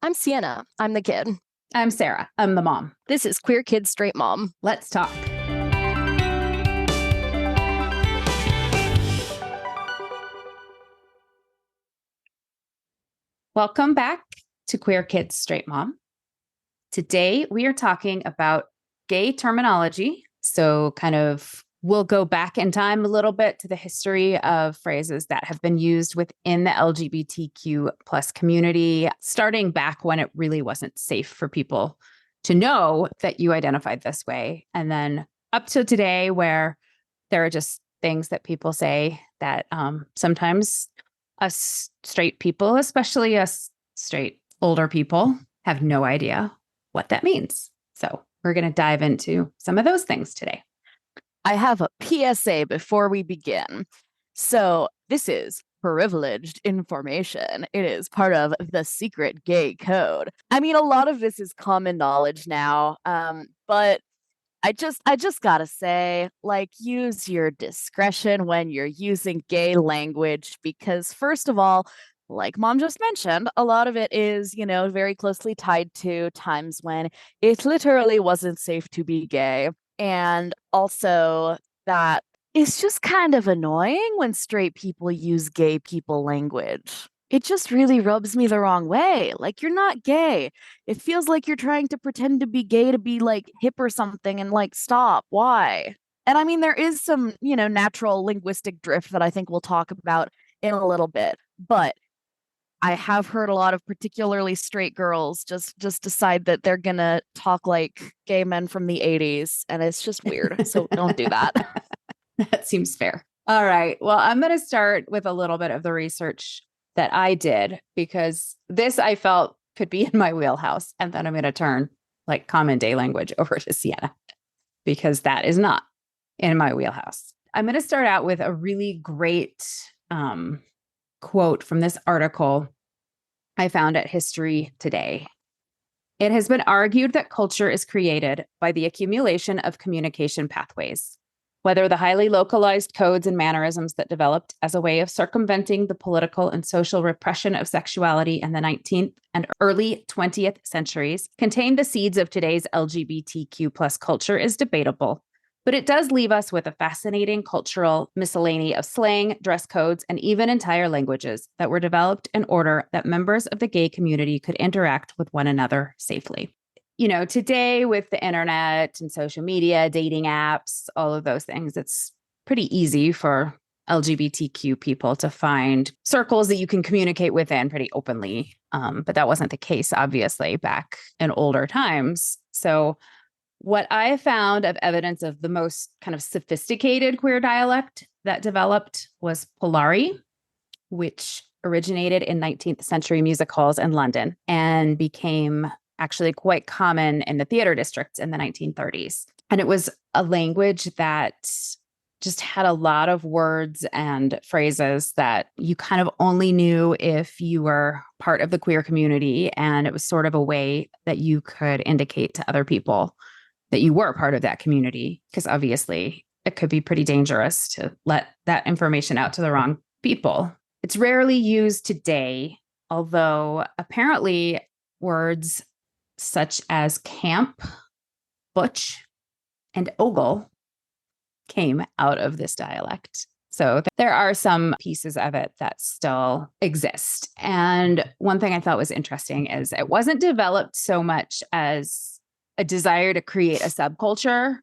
I'm Sienna. I'm the kid. I'm Sarah. I'm the mom. This is Queer Kid Straight Mom. Let's talk. Welcome back to Queer Kids Straight Mom. Today we are talking about gay terminology. So we'll go back in time a little bit to the history of phrases that have been used within the LGBTQ plus community, starting back when it really wasn't safe for people to know that you identified this way. And then up to today, where there are just things that people say that sometimes us straight people, especially us straight older people, have no idea what that means. So we're going to dive into some of those things today. I have a PSA before we begin. So this is privileged information. It is part of the secret gay code. I mean, a lot of this is common knowledge now, but I just gotta say, use your discretion when you're using gay language, because first of all, like Mom just mentioned, a lot of it is, very closely tied to times when it literally wasn't safe to be gay. And also that it's just kind of annoying when straight people use gay people language. It just really rubs me the wrong way. Like, you're not gay. It feels like you're trying to pretend to be gay to be hip or something, and stop. Why? And I mean, there is some, natural linguistic drift that I think we'll talk about in a little bit. But I have heard a lot of particularly straight girls just decide that they're gonna talk like gay men from the 80s, and it's just weird. So don't do that. That seems fair. All right. Well, I'm going to start with a little bit of the research that I did, because this I felt could be in my wheelhouse. And then I'm going to turn common day language over to Sienna, because that is not in my wheelhouse. I'm going to start out with a really great quote from this article I found at History Today. It has been argued that culture is created by the accumulation of communication pathways, whether the highly localized codes and mannerisms that developed as a way of circumventing the political and social repression of sexuality in the 19th and early 20th centuries contained the seeds of today's LGBTQ plus culture is debatable. But it does leave us with a fascinating cultural miscellany of slang, dress codes, and even entire languages that were developed in order that members of the gay community could interact with one another safely. Today with the internet and social media, dating apps, all of those things, it's pretty easy for LGBTQ people to find circles that you can communicate within pretty openly. But that wasn't the case, obviously, back in older times. So what I found of evidence of the most kind of sophisticated queer dialect that developed was Polari, which originated in 19th century music halls in London and became actually quite common in the theater districts in the 1930s. And it was a language that just had a lot of words and phrases that you kind of only knew if you were part of the queer community. And it was sort of a way that you could indicate to other people that you were part of that community, because obviously it could be pretty dangerous to let that information out to the wrong people. It's rarely used today, although apparently words such as camp, butch, and ogle came out of this dialect. So there are some pieces of it that still exist. And one thing I thought was interesting is it wasn't developed so much as a desire to create a subculture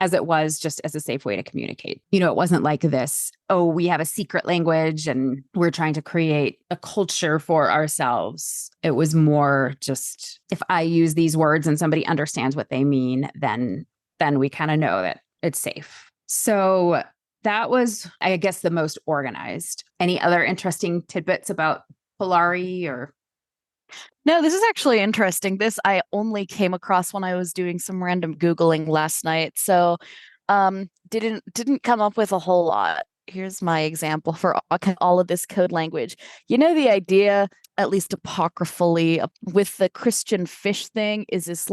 as it was just as a safe way to communicate. It wasn't like this, oh, we have a secret language and we're trying to create a culture for ourselves. It was more just, if I use these words and somebody understands what they mean, then we kind of know that it's safe. So that was, I guess, the most organized. Any other interesting tidbits about Polari or? No, this is actually interesting. This I only came across when I was doing some random Googling last night. So didn't come up with a whole lot. Here's my example for all of this code language. The idea, at least apocryphally, with the Christian fish thing is this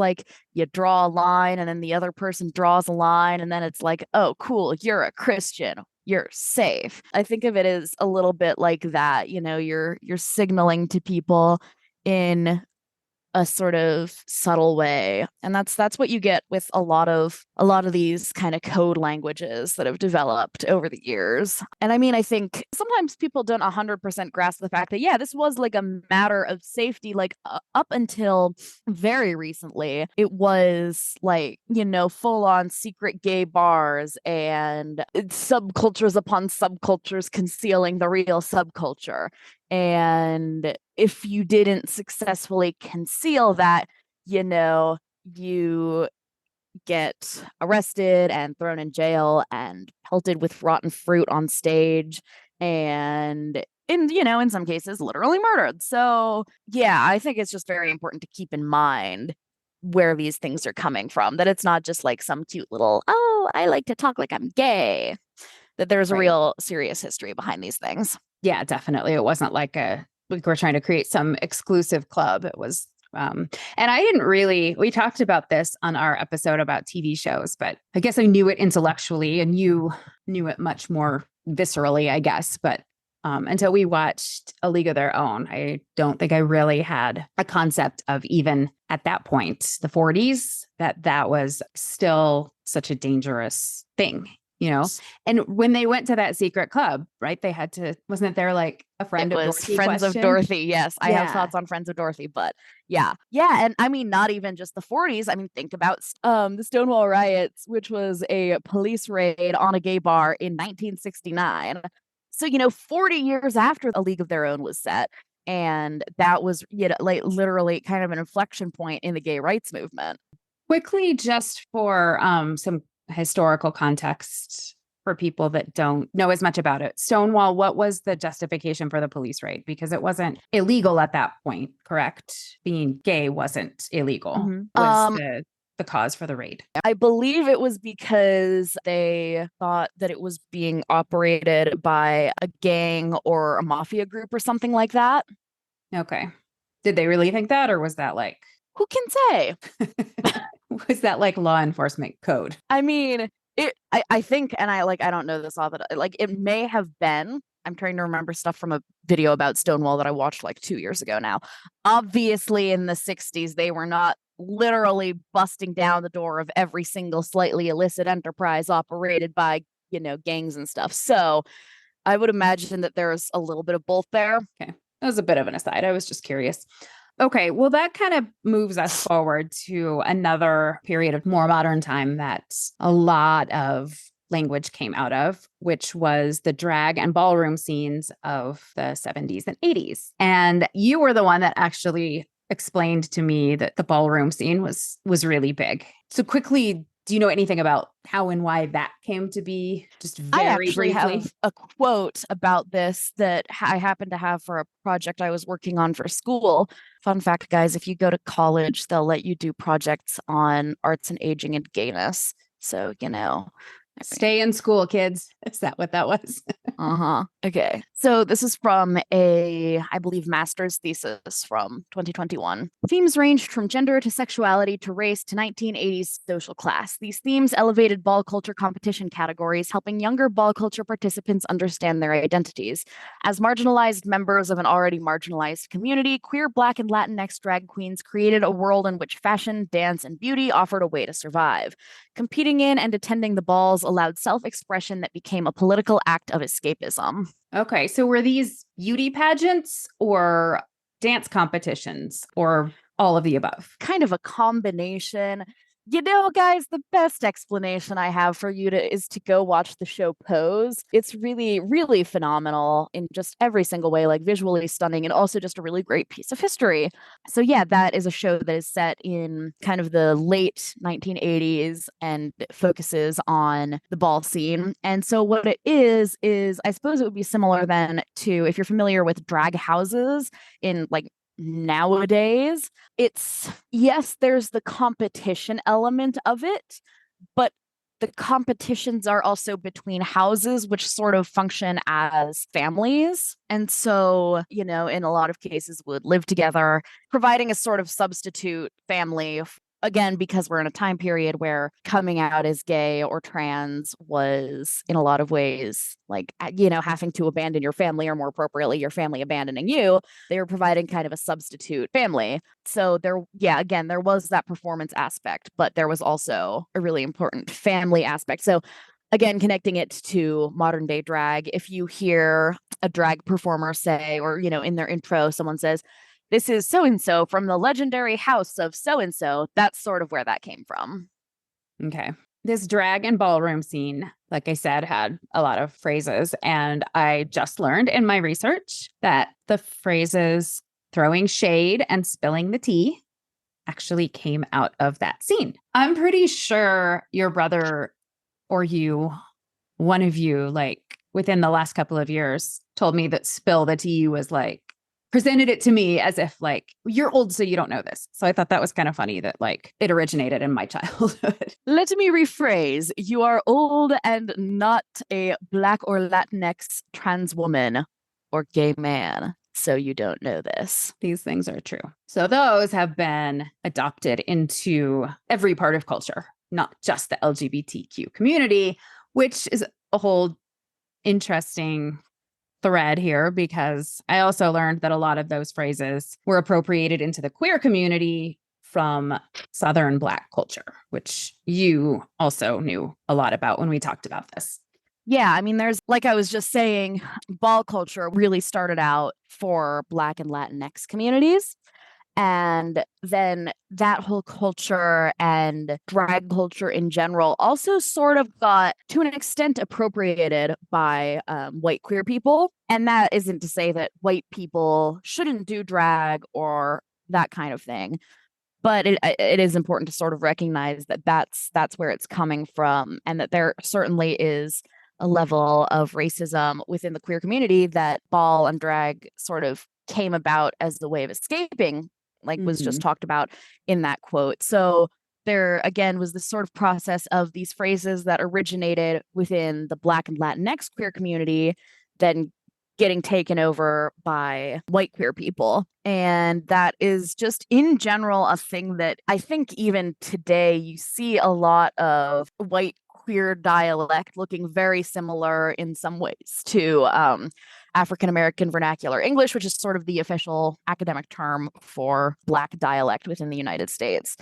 you draw a line and then the other person draws a line and then it's like, oh, cool, you're a Christian. You're safe. I think of it as a little bit like that. You're signaling to people in a sort of subtle way. And that's what you get with a lot of these kind of code languages that have developed over the years. And I mean, I think sometimes people don't 100% grasp the fact that yeah, this was like a matter of safety like up until very recently. It was like, you know, full on secret gay bars and subcultures upon subcultures concealing the real subculture. And if you didn't successfully conceal that, you know, you get arrested and thrown in jail and pelted with rotten fruit on stage and you know, in some cases literally murdered. So yeah, I think it's just very important to keep in mind where these things are coming from, that it's not just like some cute little, oh, I like to talk like I'm gay, that there's a Right. real serious history behind these things. Yeah, definitely. It wasn't like we're trying to create some exclusive club. It was, and I didn't really, we talked about this on our episode about TV shows, but I guess I knew it intellectually and you knew it much more viscerally, I guess. But until we watched A League of Their Own, I don't think I really had a concept of, even at that point, the 40s, that was still such a dangerous thing. You know, and when they went to that secret club, right, they had to, wasn't there like a friend It of was Dorothy Friends of question? Dorothy. Yes, I have Yeah. thoughts on Friends of Dorothy, but yeah. Yeah, and I mean not even just the 40s. I mean think about the Stonewall riots, which was a police raid on a gay bar in 1969. So, you know, 40 years after A League of Their Own was set, and that was, you know, like literally kind of an inflection point in the gay rights movement. Quickly, just for some historical context for people that don't know as much about it. Stonewall, what was the justification for the police raid? Because it wasn't illegal at that point, correct? Being gay wasn't illegal. Mhm. Was the cause for the raid? I believe it was because they thought that it was being operated by a gang or a mafia group or something like that. Okay. Did they really think that, or was that like Who can say? was that like law enforcement code? I mean, I think, and I don't know this all, but like it may have been. I'm trying to remember stuff from a video about Stonewall that I watched like 2 years ago now. Obviously, in the 60s, they were not literally busting down the door of every single slightly illicit enterprise operated by, you know, gangs and stuff. So I would imagine that there's a little bit of both there. Okay. That was a bit of an aside. I was just curious. Okay, well, that kind of moves us forward to another period of more modern time that a lot of language came out of, which was the drag and ballroom scenes of the 70s and 80s. And you were the one that actually explained to me that the ballroom scene was really big. So quickly, do you know anything about how and why that came to be? Just I very actually briefly. have a quote about this that I happen to have for a project I was working on for school. Fun fact, guys, if you go to college, they'll let you do projects on arts and aging and gayness. So, you know, Stay in school, kids. Is that what that was? uh-huh. Okay. So this is from I believe, master's thesis from 2021. Themes ranged from gender to sexuality to race to 1980s social class. These themes elevated ball culture competition categories, helping younger ball culture participants understand their identities. As marginalized members of an already marginalized community, queer, Black, and Latinx drag queens created a world in which fashion, dance, and beauty offered a way to survive. Competing in and attending the balls allowed self-expression that became a political act of escapism. Okay, so were these beauty pageants or dance competitions or all of the above? Kind of a combination. You know, guys, the best explanation I have for you is to go watch the show Pose. It's really, really phenomenal in just every single way, like visually stunning and also just a really great piece of history. So yeah, that is a show that is set in kind of the late 1980s and focuses on the ball scene. And so what it is I suppose it would be similar then to, if you're familiar with drag houses in like nowadays, it's, yes, there's the competition element of it, but the competitions are also between houses, which sort of function as families. And so, you know, in a lot of cases would live together, providing a sort of substitute family again, because we're in a time period where coming out as gay or trans was in a lot of ways like, having to abandon your family, or more appropriately, your family abandoning you, they were providing kind of a substitute family. So again, there was that performance aspect, but there was also a really important family aspect. So again, connecting it to modern day drag, if you hear a drag performer say, or, in their intro, someone says, this is so and so from the legendary house of so and so, that's sort of where that came from. Okay. This drag and ballroom scene, like I said, had a lot of phrases. And I just learned in my research that the phrases throwing shade and spilling the tea actually came out of that scene. I'm pretty sure your brother or you, one of you, like within the last couple of years, told me that spill the tea was like, presented it to me as if like, you're old, so you don't know this. So I thought that was kind of funny that like it originated in my childhood. Let me rephrase. You are old and not a Black or Latinx trans woman or gay man, so you don't know this. These things are true. So those have been adopted into every part of culture, not just the LGBTQ community, which is a whole interesting thread here, because I also learned that a lot of those phrases were appropriated into the queer community from Southern Black culture, which you also knew a lot about when we talked about this. Yeah, I mean, there's, like I was just saying, ball culture really started out for Black and Latinx communities. And then that whole culture and drag culture in general also sort of got, to an extent, appropriated by white queer people. And that isn't to say that white people shouldn't do drag or that kind of thing. But it is important to sort of recognize that that's where it's coming from, and that there certainly is a level of racism within the queer community that ball and drag sort of came about as the way of escaping, like was just talked about in that quote. So there again was this sort of process of these phrases that originated within the Black and Latinx queer community, then getting taken over by white queer people. And that is just in general a thing that I think even today you see a lot of white queer dialect looking very similar in some ways to African American vernacular English, which is sort of the official academic term for Black dialect within the United States,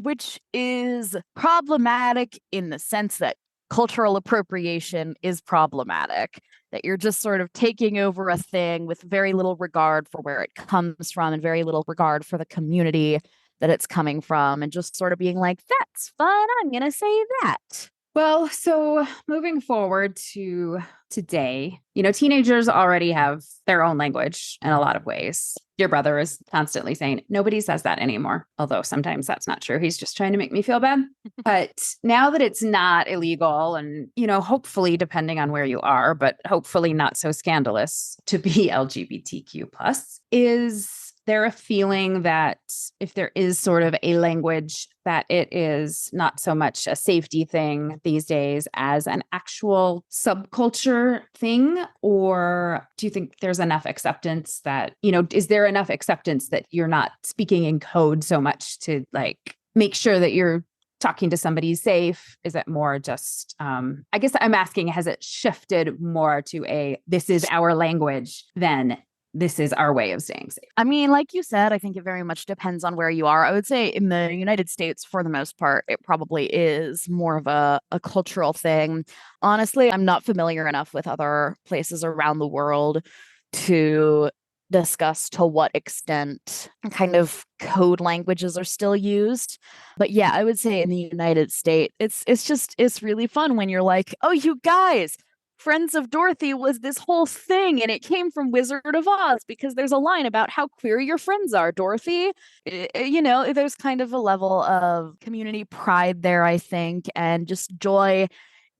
which is problematic in the sense that cultural appropriation is problematic, that you're just sort of taking over a thing with very little regard for where it comes from and very little regard for the community that it's coming from, and just sort of being like, that's fun, I'm going to say that. Well, so moving forward to today, teenagers already have their own language in a lot of ways. Your brother is constantly saying, nobody says that anymore. Although sometimes that's not true. He's just trying to make me feel bad. But now that it's not illegal and, hopefully, depending on where you are, but hopefully not so scandalous to be LGBTQ plus, is there a feeling that if there is sort of a language, that it is not so much a safety thing these days as an actual subculture thing? Or do you think there's enough acceptance that, is there enough acceptance that you're not speaking in code so much to like make sure that you're talking to somebody safe? Is it more just, I guess I'm asking, has it shifted more to this is our language than this is our way of staying safe? I mean, like you said, I think it very much depends on where you are. I would say in the United States, for the most part, it probably is more of a cultural thing. Honestly, I'm not familiar enough with other places around the world to discuss to what extent kind of code languages are still used. But yeah, I would say in the United States, it's really fun when you're like, oh, you guys, Friends of Dorothy was this whole thing, and it came from Wizard of Oz because there's a line about how queer your friends are, Dorothy. There's kind of a level of community pride there, I think, and just joy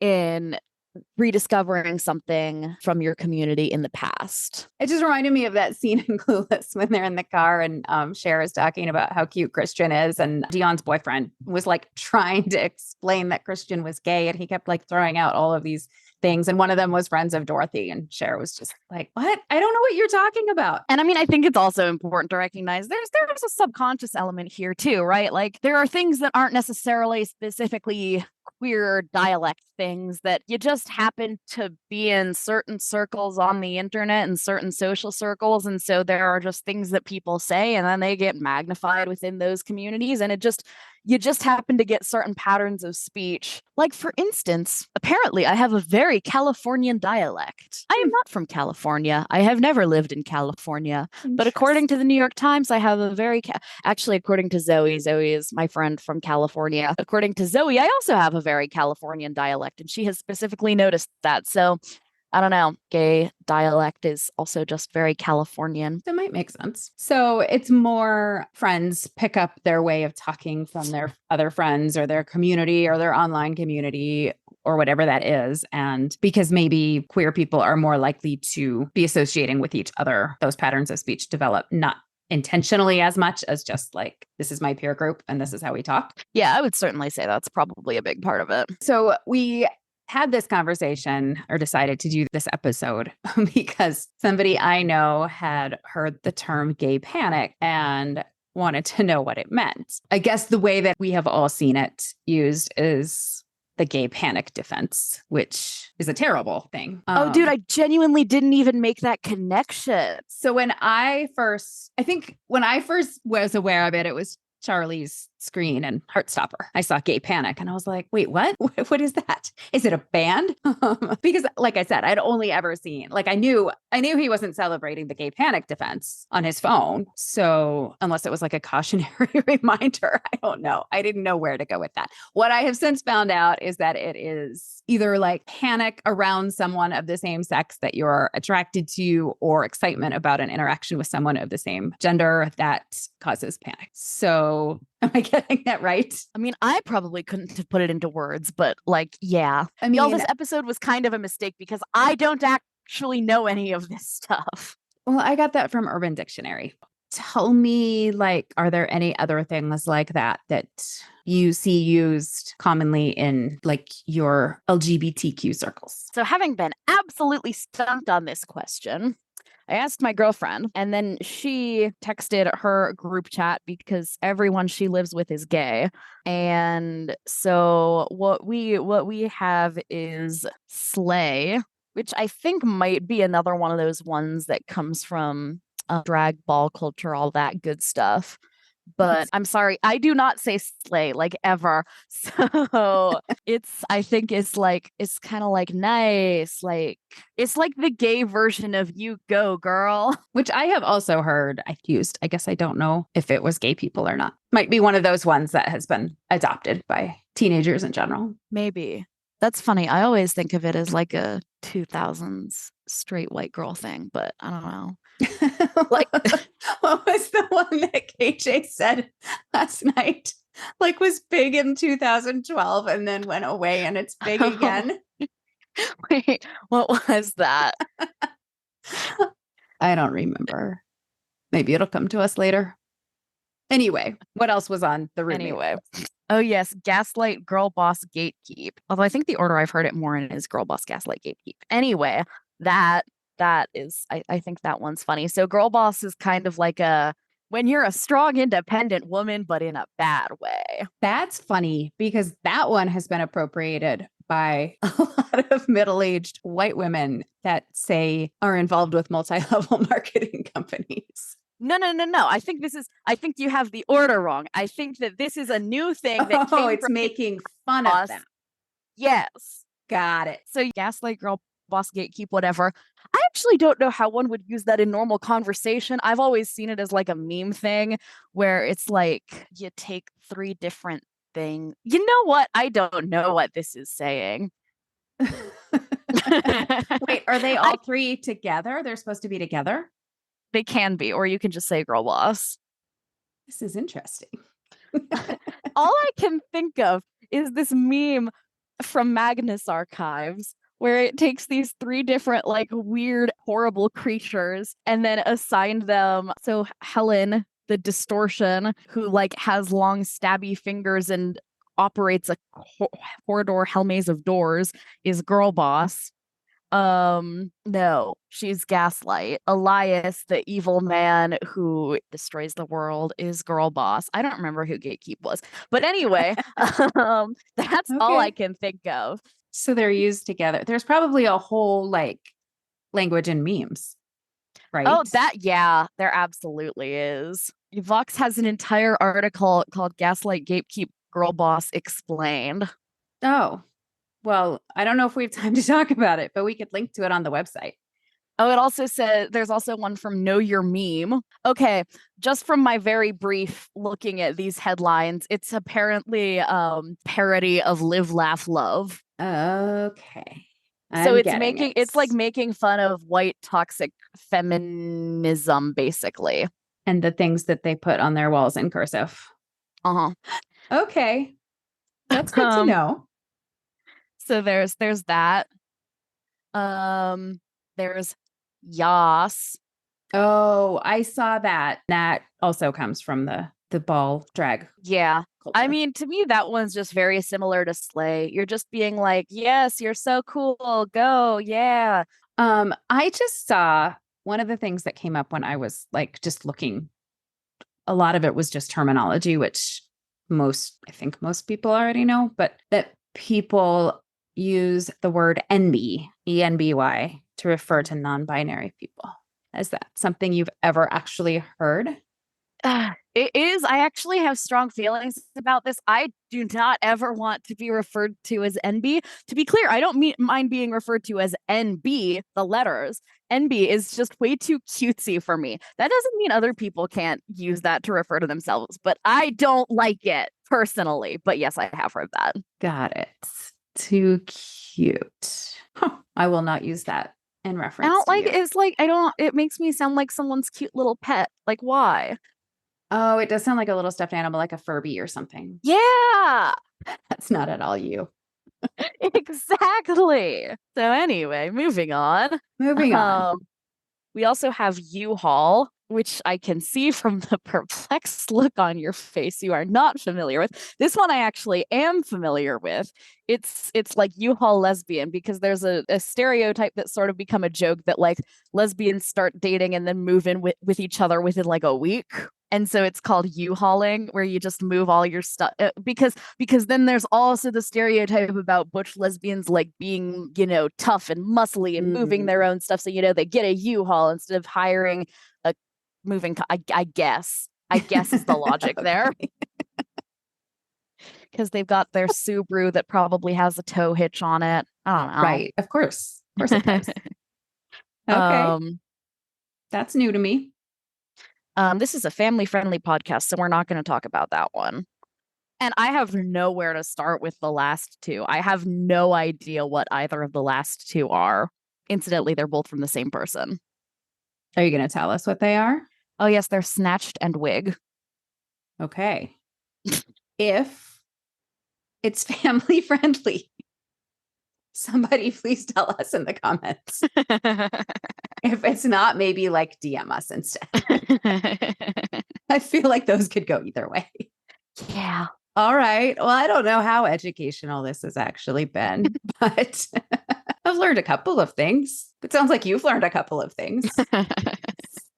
in rediscovering something from your community in the past. It just reminded me of that scene in Clueless when they're in the car and Cher is talking about how cute Christian is, and Dion's boyfriend was like trying to explain that Christian was gay, and he kept like throwing out all of these things. And one of them was friends of Dorothy. And Cher was just like, what? I don't know what you're talking about. And I mean, I think it's also important to recognize there's a subconscious element here too, right? Like there are things that aren't necessarily specifically queer dialect things that you just happen to be in certain circles on the internet and certain social circles. And so there are just things that people say and then they get magnified within those communities. And you just happen to get certain patterns of speech. Like, for instance, apparently I have a very Californian dialect. I am not from California. I have never lived in California. But according to the New York Times, I have a very, actually, according to Zoe is my friend from California. According to Zoe, I also have a very Californian dialect, and she has specifically noticed that. So I don't know. Gay dialect is also just very Californian. That might make sense. So it's more friends pick up their way of talking from their other friends or their community or their online community or whatever that is. And because maybe queer people are more likely to be associating with each other, those patterns of speech develop not intentionally as much as just like, this is my peer group and this is how we talk. Yeah, I would certainly say that's probably a big part of it. So we had this conversation or decided to do this episode because somebody I know had heard the term gay panic and wanted to know what it meant. I guess the way that we have all seen it used is the gay panic defense, which is a terrible thing. Oh, dude, I genuinely didn't even make that connection. So when I first was aware of it, it was Charlie's Screen and Heartstopper. I saw Gaypanic and I was like, wait, what? What is that? Is it a band? Because like I said, I'd only ever seen, like I knew he wasn't celebrating the Gaypanic defense on his phone. So unless it was like a cautionary reminder, I don't know. I didn't know where to go with that. What I have since found out is that it is either like panic around someone of the same sex that you're attracted to or excitement about an interaction with someone of the same gender that causes panic. So am I getting that right? I mean, I probably couldn't have put it into words, but like, yeah. I mean, y'all, this episode was kind of a mistake because I don't actually know any of this stuff. Well, I got that from Urban Dictionary. Tell me, like, are there any other things like that that you see used commonly in like your LGBTQ circles? So having been absolutely stumped on this question, I asked my girlfriend, and then she texted her group chat because everyone she lives with is gay. And so what we have is slay, which I think might be another one of those ones that comes from drag ball culture, all that good stuff. But I'm sorry, I do not say slay like ever. So I think it's kind of like nice. Like it's like the gay version of you go, girl. Which I have also heard I've used. I guess I don't know if it was gay people or not. Might be one of those ones that has been adopted by teenagers in general. Maybe. That's funny. I always think of it as like a 2000s straight white girl thing, but I don't know. Like, what was the one that KJ said last night? Like, was big in 2012 and then went away and it's big again. Wait, what was that? I don't remember. Maybe it'll come to us later. Anyway, what else was on the roommate? Anyway. Oh, yes. Gaslight, girl boss, gatekeep. Although I think the order I've heard it more in is girl boss, gaslight, gatekeep. Anyway, that is, I think that one's funny. So girl boss is kind of like when you're a strong, independent woman, but in a bad way. That's funny because that one has been appropriated by a lot of middle-aged white women that say are involved with multi-level marketing companies. No. I think you have the order wrong. I think that this is a new thing that it's making fun of them. Yes. Got it. So gaslight, girl boss, gatekeep, whatever. I actually don't know how one would use that in normal conversation. I've always seen it as like a meme thing where it's like you take three different things. You know what? I don't know what this is saying. Wait, are they all three together? They're supposed to be together? They can be, or you can just say girl boss. This is interesting. All I can think of is this meme from Magnus Archives where it takes these three different like weird, horrible creatures and then assigned them. So Helen, the distortion, who like has long stabby fingers and operates a corridor hell maze of doors is girl boss. No, she's Gaslight. Elias, the evil man who destroys the world, is girl boss. I don't remember who Gatekeep was. But anyway, that's all I Okay. can think of. So they're used together. There's probably a whole like language and memes, Oh, right? yeah, there absolutely is. Vox has an entire article called Gaslight Gatekeep Girl Boss Explained. Oh, well, I don't know if we have time to talk about it, but we could link to it on the website. Oh, it also said there's also one from Know Your Meme. Okay, just from my very brief looking at these headlines, it's apparently parody of Live Laugh Love. Okay. So I'm getting it. it's like making fun of white toxic feminism basically. And the things that they put on their walls in cursive. Uh-huh. Okay. That's good to Um know. so there's that. Um there's Yas. Oh, I saw that. That also comes from the ball drag Yeah. I culture. mean, to me, that one's just very similar to Slay. You're just being like, yes, you're so cool. Go. Yeah. I just saw one of the things that came up when I was like just looking. A lot of it was just terminology, which I think most people already know, but that people use the word Enby, ENBY, to refer to non-binary people. Is that something you've ever actually heard? It is. I actually have strong feelings about this. I do not ever want to be referred to as NB. To be clear, I don't mind being referred to as NB, the letters. NB is just way too cutesy for me. That doesn't mean other people can't use that to refer to themselves, but I don't like it personally. But yes, I have heard that. Got it. Too cute. Huh. I will not use that in I reference don't to like you. it's like I don't it makes me sound like someone's cute little pet. Like why? Oh, it does sound like a little stuffed animal, like a Furby or something. Yeah. That's not at all you. Exactly. So anyway, moving on. Moving on. Um, we also have U-Haul, which I can see from the perplexed look on your face you are not familiar with. This one I actually am familiar with. It's like U-Haul lesbian because there's a stereotype that's sort of become a joke that like lesbians start dating and then move in with each other within like a week. And so it's called U-hauling, where you just move all your stuff because then there's also the stereotype about butch lesbians like being, tough and muscly and moving their Mm. own stuff. So, they get a U-Haul instead of hiring a moving. I guess. I guess is the logic there Okay. because they've got their Subaru that probably has a tow hitch on it. I Right. Of course. Of course it don't does. know. Okay. That's new to me. This is a family-friendly podcast, so we're not going to talk about that one. And I have nowhere to start with the last two. I have no idea what either of the last two are. Incidentally, they're both from the same person. Are you going to tell us what they are? Oh, yes, they're Snatched and Wig. Okay. If it's family friendly, somebody please tell us in the comments. If it's not, maybe like DM us instead. I feel like those could go either way. Yeah. All right. Well, I don't know how educational this has actually been, but I've learned a couple of things. It sounds like you've learned a couple of things.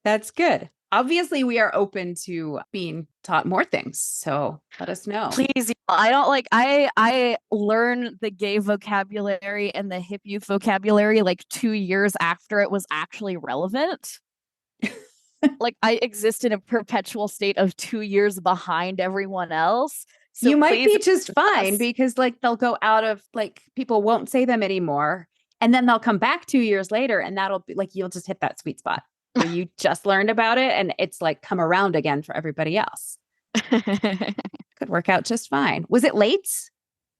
That's good. Obviously, we are open to being taught more things. So let us know. Please, I don't like I learned the gay vocabulary and the hip youth vocabulary like 2 years after it was actually relevant. Like I exist in a perpetual state of 2 years behind everyone else. So You might please be just fine because like they'll go out of like people won't say them anymore. And then they'll come back 2 years later and that'll be like you'll just hit that sweet spot where you just learned about it and it's like come around again for everybody else. Could work out just fine. Was it late?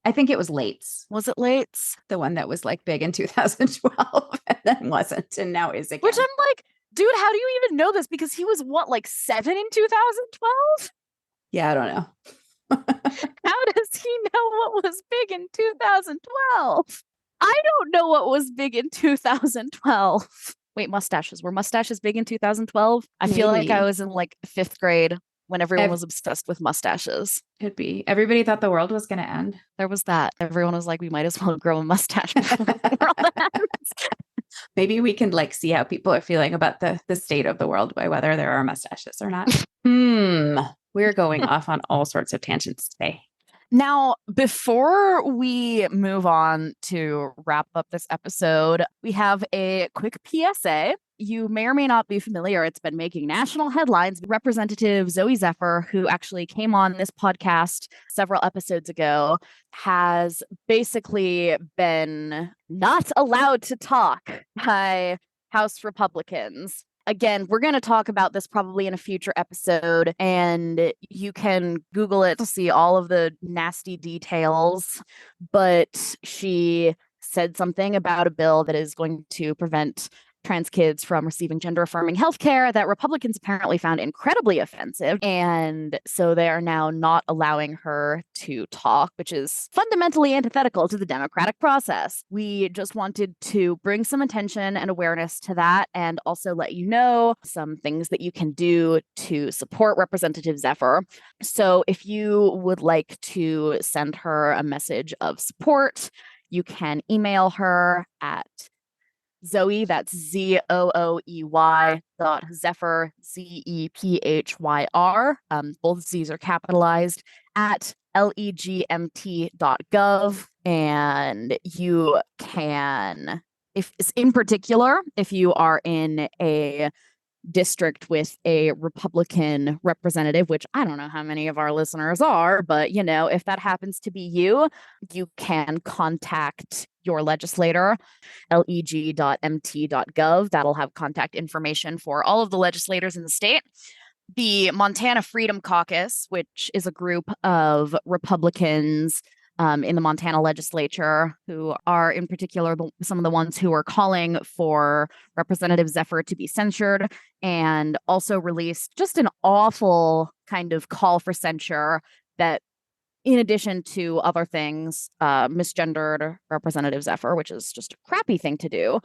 I think it was late. Was it late? The one that was like big in 2012 and then wasn't and now is again. Which I'm like, dude, how do you even know this? Because he was what, like 7 in 2012? Yeah, I don't know. How does he know what was big in 2012? I don't know what was big in 2012. Wait, mustaches. Were mustaches big in 2012? I feel like I Maybe. was in like fifth grade. when everyone was obsessed with mustaches. Could be. Everybody thought the world was going to end. There was that. Everyone was like, we might as well grow a mustache before the world ends. Maybe we can see how people are feeling about the state of the world by whether there are mustaches or not. We're going off on all sorts of tangents today. Now, before we move on to wrap up this episode, we have a quick PSA. You may or may not be familiar. It's been making national headlines. Representative Zoe Zephyr, who actually came on this podcast several episodes ago, has basically been not allowed to talk by House Republicans. Again, we're going to talk about this probably in a future episode, and you can Google it to see all of the nasty details. But she said something about a bill that is going to prevent trans kids from receiving gender-affirming healthcare that Republicans apparently found incredibly offensive. And so they are now not allowing her to talk, which is fundamentally antithetical to the democratic process. We just wanted to bring some attention and awareness to that, and also let you know some things that you can do to support Representative Zephyr. So if you would like to send her a message of support, you can email her at Zoe, that's ZOOEY .Zephyr, ZEPHYR. Both Z's are capitalized at legmt.gov. And you can, if in particular, if you are in a district with a Republican representative, which I don't know how many of our listeners are, but if that happens to be you, you can contact your legislator, leg.mt.gov. That'll have contact information for all of the legislators in the state. The Montana Freedom Caucus, which is a group of Republicans in the Montana legislature, who are in particular some of the ones who are calling for Representative Zephyr to be censured, and also released just an awful kind of call for censure that, in addition to other things, misgendered Representative Zephyr, which is just a crappy thing to do.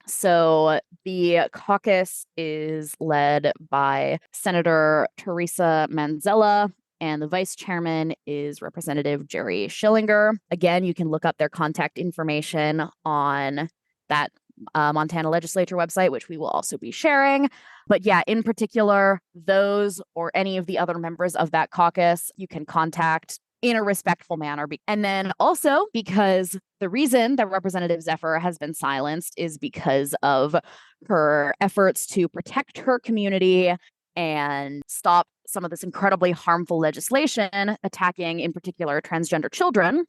So the caucus is led by Senator Teresa Manzella, and the vice chairman is Representative Jerry Schillinger. Again, you can look up their contact information on that Montana legislature website, which we will also be sharing. But yeah, in particular, those or any of the other members of that caucus, you can contact in a respectful manner. And then also, because the reason that Representative Zephyr has been silenced is because of her efforts to protect her community and stop some of this incredibly harmful legislation attacking, in particular, transgender children.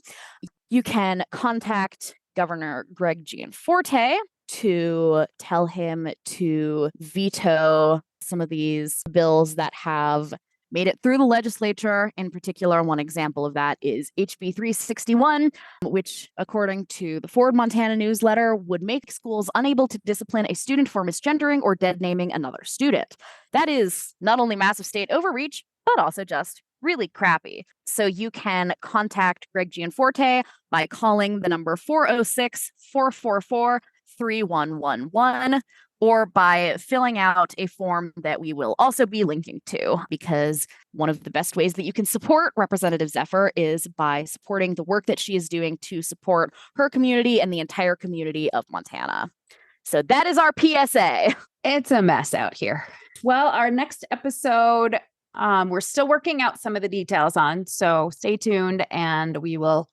You can contact Governor Greg Gianforte to tell him to veto some of these bills that have made it through the legislature. In particular, one example of that is HB 361, which, according to the Forward Montana newsletter, would make schools unable to discipline a student for misgendering or dead naming another student. That is not only massive state overreach, but also just really crappy. So you can contact Greg Gianforte by calling the number 406-444-3111, or by filling out a form that we will also be linking to, because one of the best ways that you can support Representative Zephyr is by supporting the work that she is doing to support her community and the entire community of Montana. So that is our PSA. It's a mess out here. Well, our next episode, we're still working out some of the details on, so stay tuned, and we will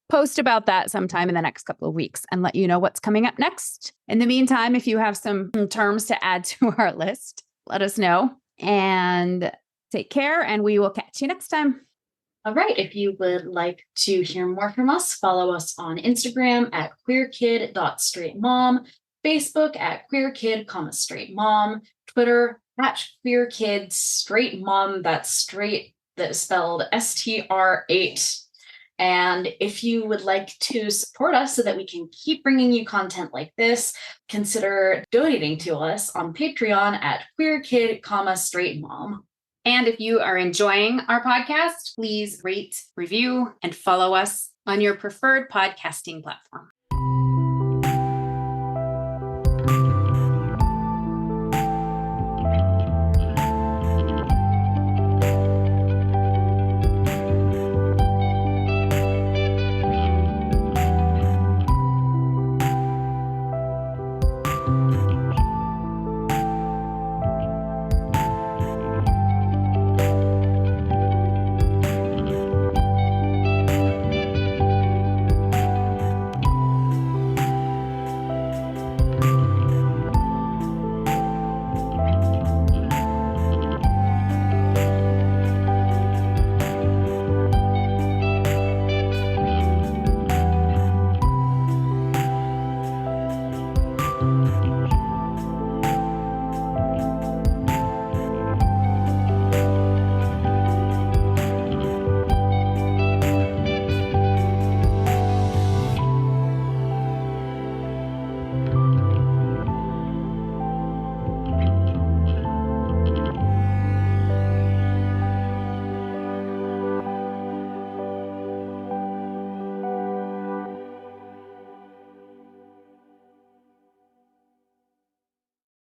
post about that sometime in the next couple of weeks and let you know what's coming up next. In the meantime, if you have some terms to add to our list, let us know, and take care, and we will catch you next time. All right. If you would like to hear more from us, follow us on Instagram at queerkid.straightmom, Facebook at queerkid, straight mom, Twitter at queerkidstraightmom, that's straight, that is spelled STR8. And if you would like to support us so that we can keep bringing you content like this, consider donating to us on Patreon at queerkid, straight mom. And if you are enjoying our podcast, please rate, review, and follow us on your preferred podcasting platform.